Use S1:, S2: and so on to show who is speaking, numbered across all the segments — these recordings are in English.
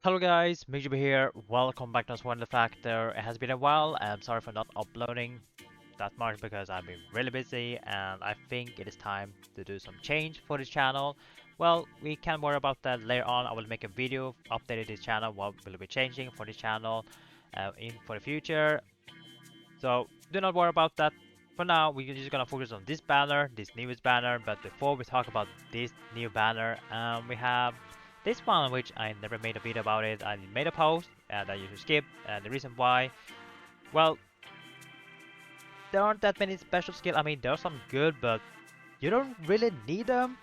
S1: Hello guys, MikuChibi here. Welcome back to Wonder Factor. It has been a while. I'm sorry for not uploading that much because I've been really busy and I think it is time to do some change for this channel. Well, we can worry about that later on. I will make a video updating this channel, what will be changing for this channel in for the future. So do not worry about that. For now, we're just gonna focus on this banner, this newest banner. But before we talk about this new banner, we have this one which I never made a video about it. I made a post that you should skip. And the reason why, well, there aren't that many special skills. I mean, there are some good, but you don't really need them.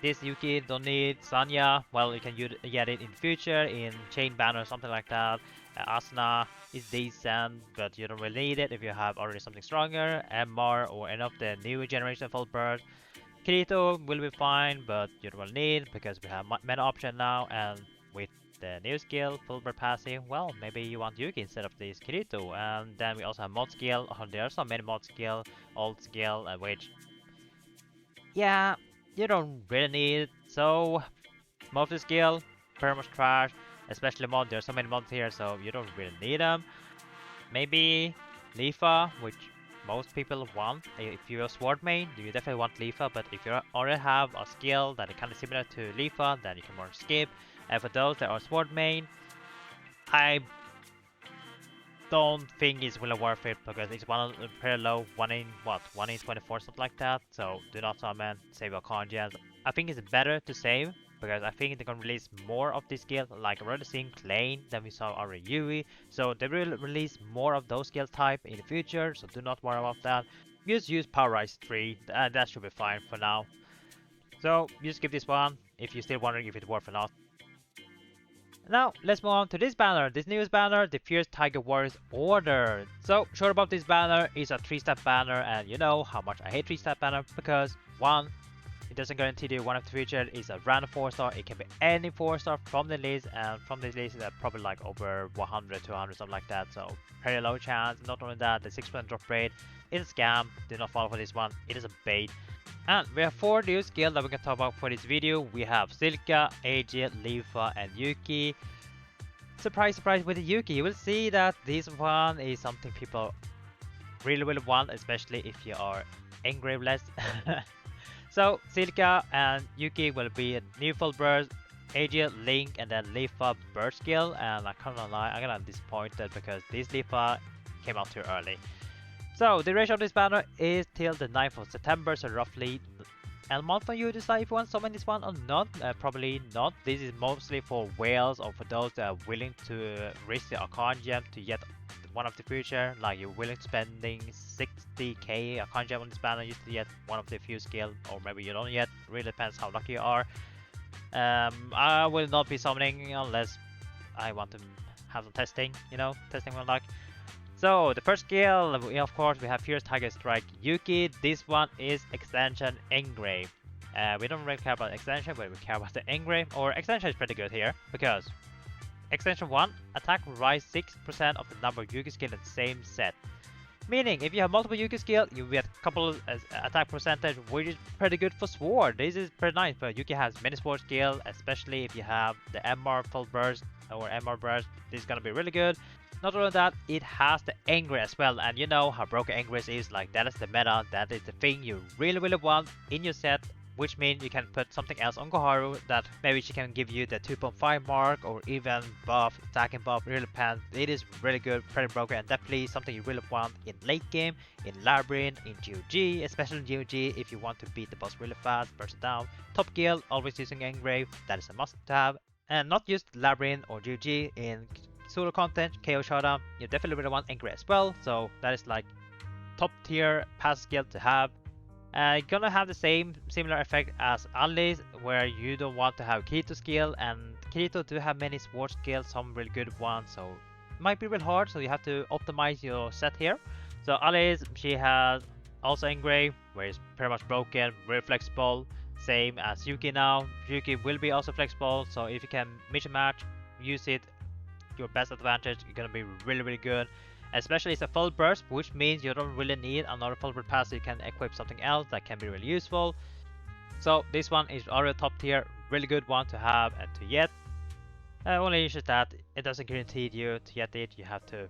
S1: This Yuuki don't need Sanya. Well, you can get it in future in chain banner or something like that. Asuna is decent, but you don't really need it if you have already something stronger. MR or any of the new generation full bird. Kirito will be fine, but you don't really need because we have many options now. And with the new skill, full bird passive, well, maybe you want Yuuki instead of this Kirito. And then we also have mod skill. Oh, there are so many mod skill, old skill, which yeah, you don't really need it. So most of the skill, pretty much trash. Especially mod, there's so many mods here, so you don't really need them. Maybe Leafa, which most people want. If you're a sword main, you definitely want Leafa, but if you already have a skill that is kind of similar to Leafa, then you can more skip. And for those that are sword main, I don't think it's really worth it because it's pretty low, 1 in 24, something like that. So do not summon, save your con gems. I think it's better to save because I think they're gonna release more of this skill. Like I've already seen Klein, then we saw already Yui. So they will release more of those skill type in the future. So do not worry about that. Just use Power Rise 3, and that should be fine for now. So you skip this one if you're still wondering if it's worth or not. Now, let's move on to this banner, this newest banner, the Fierce Tiger Warriors Order. So, short about this banner is a 3-step banner, and you know how much I hate 3-step banner because, one, it doesn't guarantee you one of the features is a random 4-star, it can be any 4-star from the list, and from this list it's probably like over 100, 200, something like that, so pretty low chance. Not only that, the 6% drop rate is a scam, do not fall for this one, it is a bait. And we have 4 new skills that we can talk about for this video. We have Silica, Agil, Leafa, and Yuuki. Surprise, surprise with the Yuuki, you will see that this one is something people really want, especially if you are engraveless. So Silica and Yuuki will be a new full burst, Agil, Link, and then Leafa burst skill. And I can't lie, I'm kinda disappointed because this Leafa came out too early. So the duration of this banner is till the 9th of September, so roughly a month for you to decide if you want to summon this one or not. Probably not. This is mostly for whales or for those that are willing to risk the Archon gem to get one of the future. Like you're willing to spending 60k Archon gem on this banner just to get one of the few skill, or maybe you don't yet. Really depends how lucky you are. I will not be summoning unless I want to have some testing, you know, testing my luck. So the first skill, of course, we have Fierce Tiger Strike Yuuki. This one is extension Engrave. We don't really care about extension, but we care about the Engrave. Or extension is pretty good here because extension 1, attack will rise 6% of the number of Yuuki skill in the same set. Meaning, if you have multiple Yuuki skill, you get a couple attack percentage, which is pretty good for sword. This is pretty nice, but Yuuki has many sword skill, especially if you have the MR full burst or MR burst. This is gonna be really good. Not only that, it has the Engrave as well, and you know how broken Engrave is, like that is the meta, that is the thing you really want in your set, which means you can put something else on Koharu that maybe she can give you the 2.5 mark or even buff, attacking buff, really depends. It is really good, pretty broken, and definitely something you really want in late game, in Labyrinth, in GOG, especially in GOG if you want to beat the boss really fast, burst it down. Top guild, always using Engrave, that is a must have, and not just Labyrinth or GOG in solo content, KO Showdown, you definitely really want Engrave as well, so that is like top tier pass skill to have. Gonna have the similar effect as Alice, where you don't want to have Kirito skill, and Kirito do have many sword skills, some really good ones, so it might be real hard, so you have to optimize your set here. So Alice, she has also Engrave, where it's pretty much broken, very flexible, same as Yuuki now. Yuuki will be also flexible, so if you can mix and match, use it your best advantage, you're gonna be really good. Especially it's a full burst, which means you don't really need another full burst pass, so you can equip something else that can be really useful. So this one is already top tier, really good one to have and to get. Only issue is that it doesn't guarantee you to get it. You have to,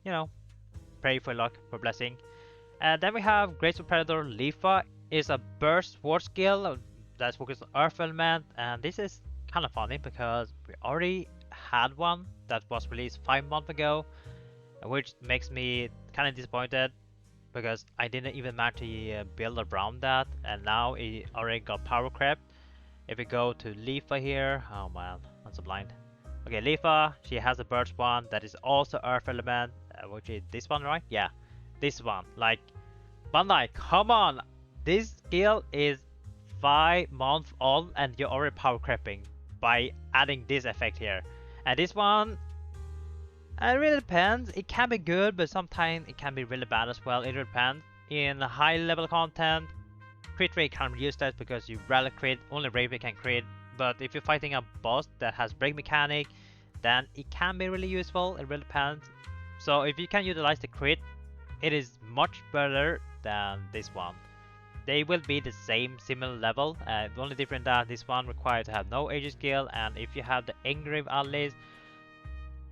S1: you know, pray for luck, for blessing. And then we have Graceful Predator Leafa is a burst sword skill that's focused on Earth element, and this is kind of funny because we already had one that was released 5 months ago, which makes me kind of disappointed because I didn't even manage to build around that, and now it already got power crept. If we go to Leafa here, oh man, I'm so blind. Okay, Leafa, she has a burst one that is also Earth element, which is this one, right? Yeah, this one. Like, Bandai, come on! This skill is 5 months old and you're already power creeping by adding this effect here. And this one, it really depends. It can be good, but sometimes it can be really bad as well. It depends. In high level content, crit rate can reduce that because you rarely crit, only Raven can crit. But if you're fighting a boss that has break mechanic, then it can be really useful. It really depends. So if you can utilize the crit, it is much better than this one. They will be the same similar level. The only difference that this one requires to have no Agil skill, and if you have the ENGRAVE allies,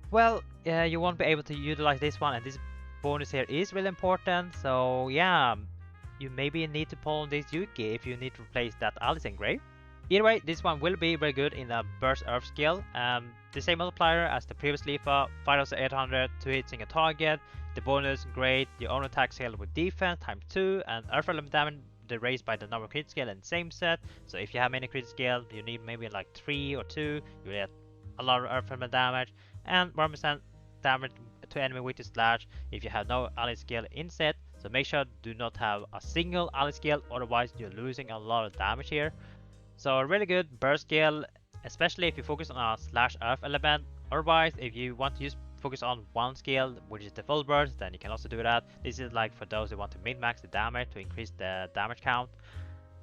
S1: well, you won't be able to utilize this one, and this bonus here is really important. So yeah, you maybe need to pull on this Yuuki if you need to replace that Alice ENGRAVE. Either way, this one will be very good in a burst earth skill. The same multiplier as the previous Leafa, 5800 to hit single target. The bonus, great, your own attack scale with defense times 2, and earth element damage raised by the number of crit scale in the same set. So if you have many crit scale, you need maybe like 3 or 2, you get a lot of earth element damage, and 1% damage to enemy with the slash if you have no ally skill in set. So make sure do not have a single ally skill, otherwise you're losing a lot of damage here. So really good burst skill, especially if you focus on a slash earth element. Otherwise, if you want to focus on one skill, which is the full burst, then you can also do that. This is like for those who want to min-max the damage to increase the damage count.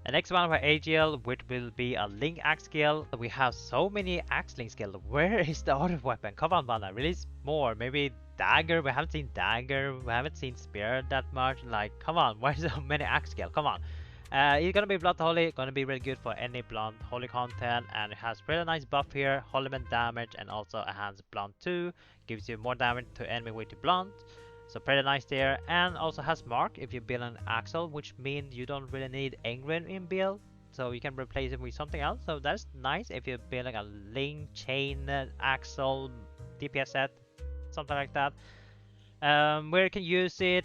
S1: The next one for Agil, which will be a link axe skill. We have so many axe link skills. Where is the other weapon? Come on, Bana, release more. Maybe dagger. We haven't seen dagger. We haven't seen spear that much. Like, come on, why so many axe skills? Come on. It's gonna be Blood Holy, gonna be really good for any Blood Holy content, and it has really nice buff here, Holyman damage, and also enhanced Blunt 2, gives you more damage to enemy with the Blunt, so pretty nice there, and also has Mark if you build an Axle, which means you don't really need Engrave in build, so you can replace it with something else, so that's nice if you're building a Link, Chain, Axle, DPS set, something like that. Where you can use it,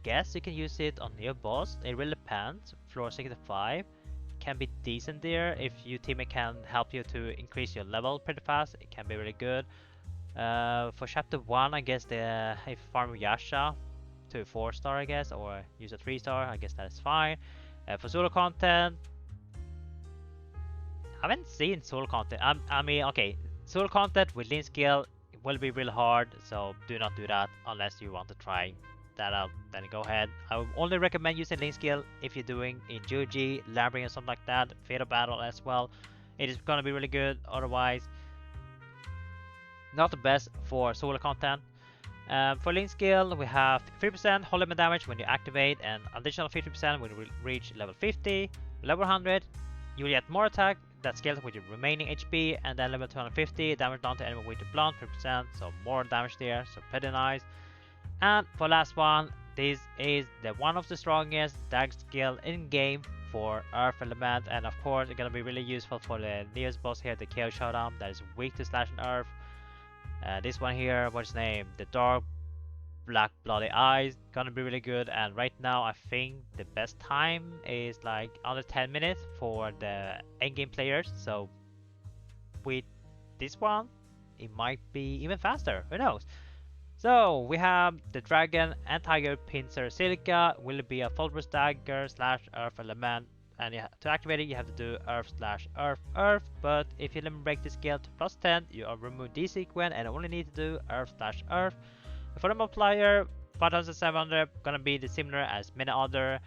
S1: guess you can use it on your boss. It really depends. Floor 65 can be decent there if your teammate can help you to increase your level pretty fast. It can be really good. For chapter 1, I guess if you farm Yasha to 4-star, I guess, or use a 3-star, I guess that is fine. For solo content, I haven't seen solo content. I mean, okay, solo content with Link skill will be really hard, so do not do that unless you want to try that out, then go ahead. I would only recommend using link skill if you're doing in GOG, Labyrinth, and something like that, Fatal Battle as well. It is gonna be really good, otherwise not the best for solo content. For link skill, we have 50% Holyman damage when you activate, and additional 50% when you reach level 50. Level 100, you will get more attack that scales with your remaining HP, and then level 250, damage down to enemy with the blunt 50%, so more damage there, so pretty nice. And for last one, this is one of the strongest dag skill in game for Earth element, and of course it's gonna be really useful for the newest boss here, the Chaos Showdown, that is weak to slash and Earth. This one here, what's his name? The Dark Black Bloody Eyes, gonna be really good, and right now I think the best time is like under 10 minutes for the endgame players, so with this one, it might be even faster, who knows? So we have the dragon and tiger Pincer Silica will be a full burst dagger slash earth element, and to activate it you have to do earth slash earth, but if you limit break the skill to +10 you remove this sequence and only need to do earth slash earth. For the multiplier, 5700 gonna be the similar as many other.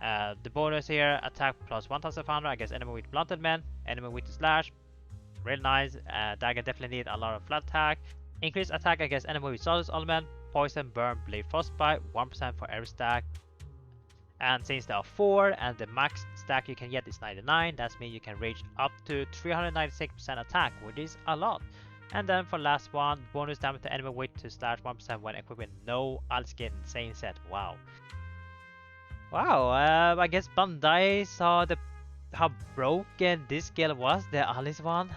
S1: The bonus here, attack plus 1500 against enemy with blunted man, enemy with the slash, real nice. Dagger definitely need a lot of flat attack. Increase attack against enemy with solid element, poison, burn, bleed, frostbite, 1% for every stack. And since there are 4 and the max stack you can get is 99. That means you can reach up to 396% attack, which is a lot. And then for last one, bonus damage to enemy weight to slash 1% when equipped with no skin. Insane set. Wow. Wow, I guess Bandai saw how broken this skill was, the Alice one.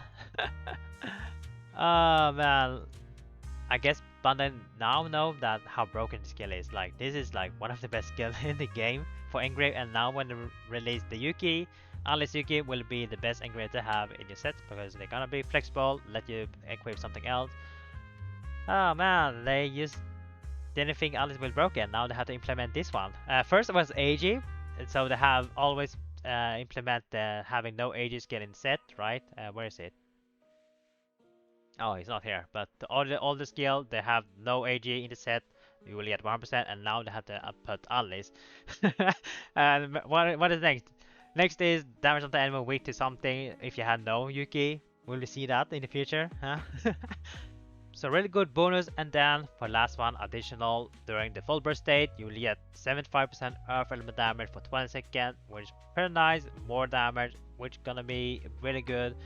S1: Oh man, I guess Bandai now know that how broken the skill is. Like this is like one of the best skills in the game for Engrave, and now when they release the Yuuki, Alice Yuuki will be the best Engrave to have in your set because they're gonna be flexible, let you equip something else. Oh man, they just didn't think Alice will broken. Now they have to implement this one. First it was Agil, so they have always implement having no Agil skill in set, right? Where is it? Oh, he's not here. But all the skill they have no Agil in the set. You will get 100%, and now they have to put Alice. And what is next? Next is damage on the enemy weak to something. If you had no Yuuki, will we see that in the future? Huh? So really good bonus, and then for last one, additional during the full burst state, you will get 75% earth element damage for 20 seconds, which is pretty nice, more damage, which gonna be really good.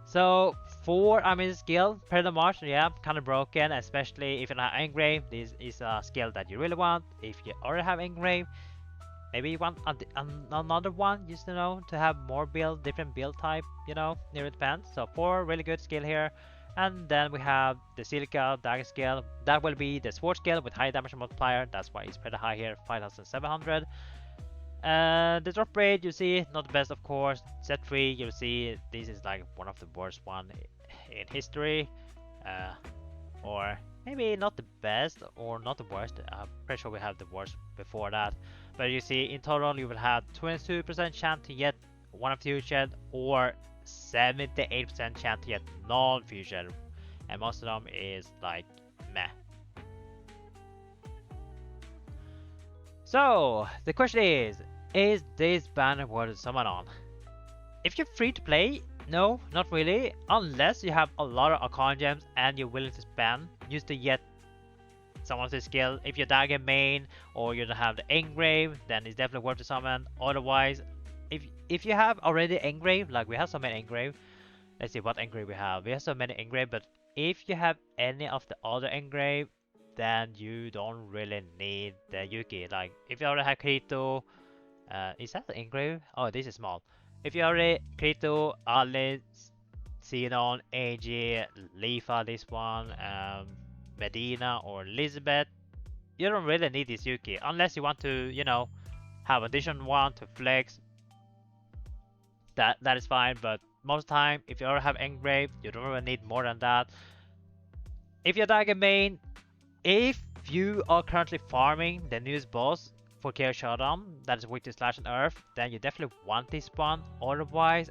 S1: So for skill, pretty much, yeah, kind of broken, especially if you don't have Engrave. This is a skill that you really want. If you already have Engrave, maybe you want another one, just to have more build, different build type, it depends. So 4 really good skill here. And then we have the Silica dagger skill. That will be the sword skill with high damage multiplier. That's why it's pretty high here, 5700. The drop rate, you see, not the best of course. Set 3, you'll see this is like one of the worst one in history. Or maybe not the best or not the worst. I'm pretty sure we have the worst before that. But you see, in total you will have 22% chance to get one of the fusion, or 78% chance to get non-fusion, and most of them is like meh. So the question is this banner worth someone on? If you're free to play, no, not really, unless you have a lot of Arcana gems and you're willing to spend just to get some of the skill. If you're dagger main or you don't have the engrave, then it's definitely worth to summon. Otherwise, if you have already engrave, like we have so many engrave, let's see what engrave we have. We have so many engrave, but if you have any of the other engrave, then you don't really need the Yuuki. Like if you already have Krito, is that the engrave? Oh, this is small. If you already Krito, Alice, Xenon, Agil, Leafa, this one, Medina or Elizabeth, you don't really need this Yuuki unless you want to, have addition 1 to flex. That is fine, but most time if you already have engrave, you don't really need more than that. If you're dagger main, if you are currently farming the newest boss for Chaos Showdown, that is weak to slash and earth, then you definitely want this one. Otherwise,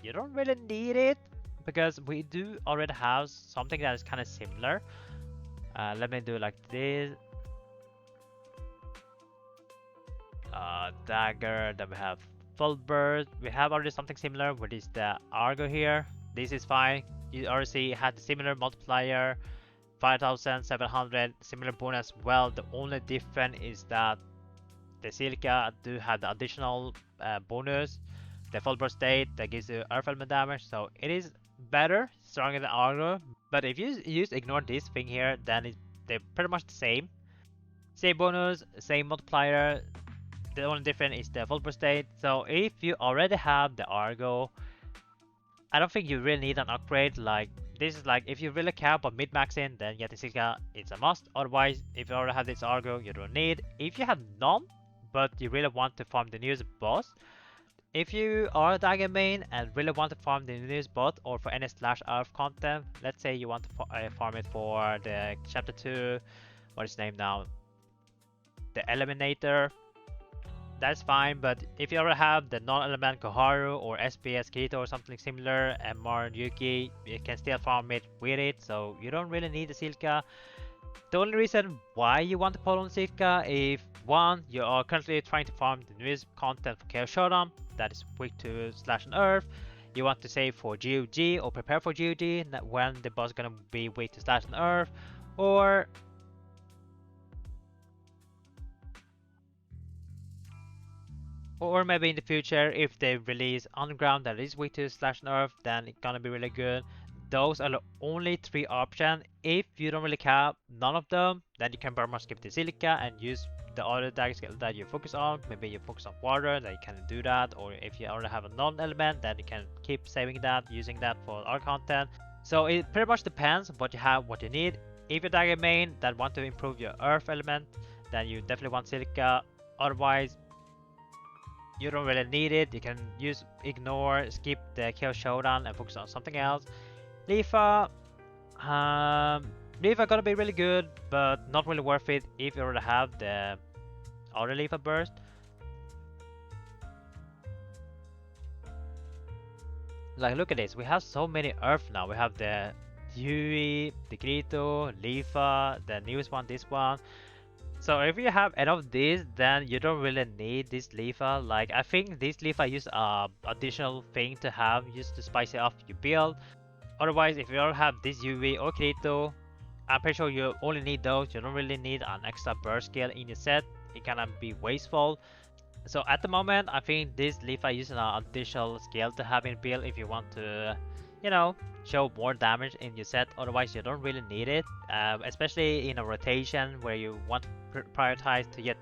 S1: you don't really need it because we do already have something that is kind of similar. Let me do like this. Dagger, then we have full burst. We have already something similar, which is the Argo here. This is fine. You already see it had the similar multiplier, 5700, similar bonus as well. The only difference is that the Silica do have the additional bonus, the full burst state that gives you earth element damage. So it is better, stronger than Argo. But if you just ignore this thing here, then they're pretty much the same. Same bonus, same multiplier. The only difference is the full burst state. So if you already have the Argo, I don't think you really need an upgrade. Like this is like if you really care about mid-maxing, then get the Silica, it's a must. Otherwise, if you already have this Argo, you don't need. If you have none, but you really want to farm the newest boss, if you are a dagger main and really want to farm the newest boss or for any slash earth content, let's say you want to farm it for the chapter 2, what is his name now? The Eliminator. That's fine, but if you already have the non-element Koharu or SPS Kirito or something similar, MR Yuuki, you can still farm it with it, so you don't really need the Silica. The only reason why you want to pull on Silica, if one, you are currently trying to farm the newest content for Chaos Showdown, that is weak to slash and earth, you want to save for GOG or prepare for GOG when the boss is gonna be weak to slash and earth, or Or maybe in the future, if they release Underground that is weak to slash nerf, then it's gonna be really good. Those are the only 3 options. If you don't really care none of them, then you can very much skip the Silica and use the other dagger skill that you focus on. Maybe you focus on water, then you can do that. Or if you already have a non-element, then you can keep saving that, using that for our content. So it pretty much depends what you have, what you need. If you're dagger main that want to improve your earth element, then you definitely want Silica. Otherwise, you don't really need it. You can use ignore, skip the kill showdown and focus on something else. Leafa, Leafa gonna be really good, but not really worth it if you already have the other Leafa burst. Like, look at this, we have so many earth now. We have the Yuuki, the Grito, Leafa, the newest one, this one. So if you have any of these, then you don't really need this Leafa. Like, I think this Leafa use additional thing to have just to spice it up your build. Otherwise, if you don't have this Yuuki or Grito, I'm pretty sure you only need those. You don't really need an extra burst skill in your set. It can be wasteful. So at the moment, I think this Leafa uses an additional skill to have in build if you want to, you know, show more damage in your set. Otherwise, you don't really need it, especially in a rotation where you want to prioritize to get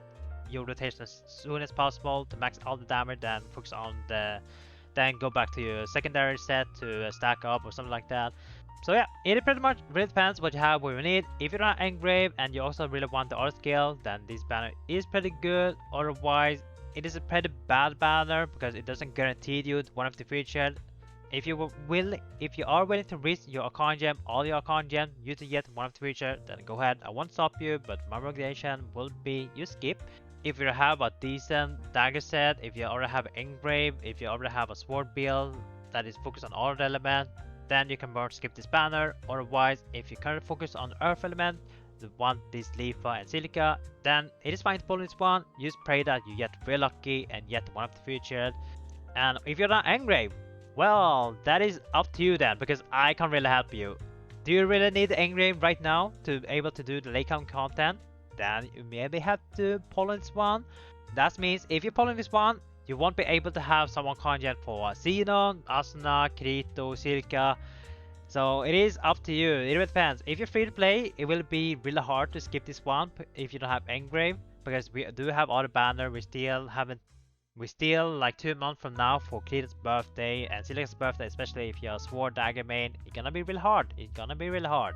S1: your rotation as soon as possible to max all the damage, then focus on the, then go back to your secondary set to stack up or something like that. So yeah, it pretty much really depends what you have, what you need. If you're not Engrave and you also really want the other skill, then this banner is pretty good. Otherwise, it is a pretty bad banner because it doesn't guarantee you one of the featured. If you are willing to risk your Arcane Gem, all your Arcane Gem, you to get one of the feature, then go ahead. I won't stop you, but my recommendation will be you skip. If you have a decent dagger set, if you already have Engrave, if you already have a sword build that is focused on all the element, then you can more skip this banner. Otherwise, if you currently focus on earth element, the one this Leafa and Silica, then it is fine to pull this one. Just pray that you get real lucky and get one of the featured. And if you're not Engrave, well, that is up to you then, because I can't really help you. Do you really need the Engrave right now to be able to do the late count content? Then you maybe have to pull in this one. That means if you pull in this one, you won't be able to have some Arcane Gem for Xenon, Asuna, Grito, Silica. So it is up to you. It really depends. If you're free to play, it will be really hard to skip this one if you don't have Engrave, because we do have other banner. We still like 2 months from now for Grito's birthday and Silica's birthday, especially if you're a sword dagger main. It's gonna be really hard. It's gonna be really hard.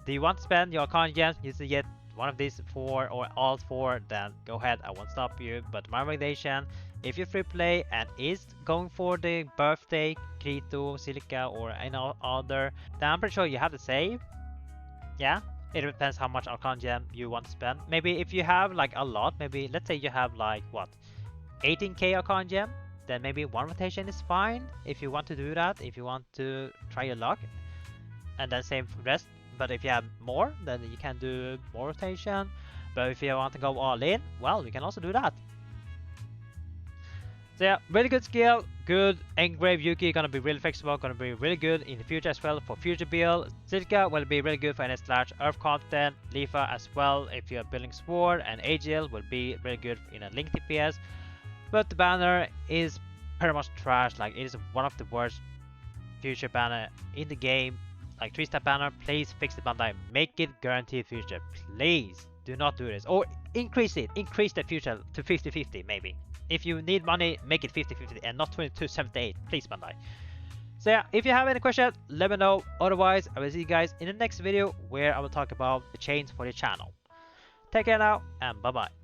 S1: Do you want to spend your Arcane Gems just to get one of these 4 or all 4? Then go ahead. I won't stop you. But my recommendation, if you're free play and is going for the birthday, Grito, Silica, or any other, then I'm pretty sure you have to save. Yeah, it depends how much Arcane Gem you want to spend. Maybe if you have like a lot, maybe let's say you have like what, 18k Arcane Gem, then maybe one rotation is fine if you want to do that, if you want to try your luck, and then save for the rest. But if you have more, then you can do more rotation. But if you want to go all in, well, you can also do that. So yeah, really good skill, good Engrave Yuuki, gonna be really flexible, gonna be really good in the future as well for future build. Silica will be really good for any slash earth content. Leafa as well if you're building sword, and Agil will be really good in a link DPS. But the banner is pretty much trash. Like, it is one of the worst future banner in the game. Like 3-star banner, please fix the Bandai, make it guaranteed future. Please do not do this, or increase it, increase the future to 50-50 maybe. If you need money, make it 50-50 and not 22-78, please Bandai. So yeah, if you have any questions, let me know. Otherwise, I will see you guys in the next video where I will talk about the chains for the channel. Take care now, and bye bye.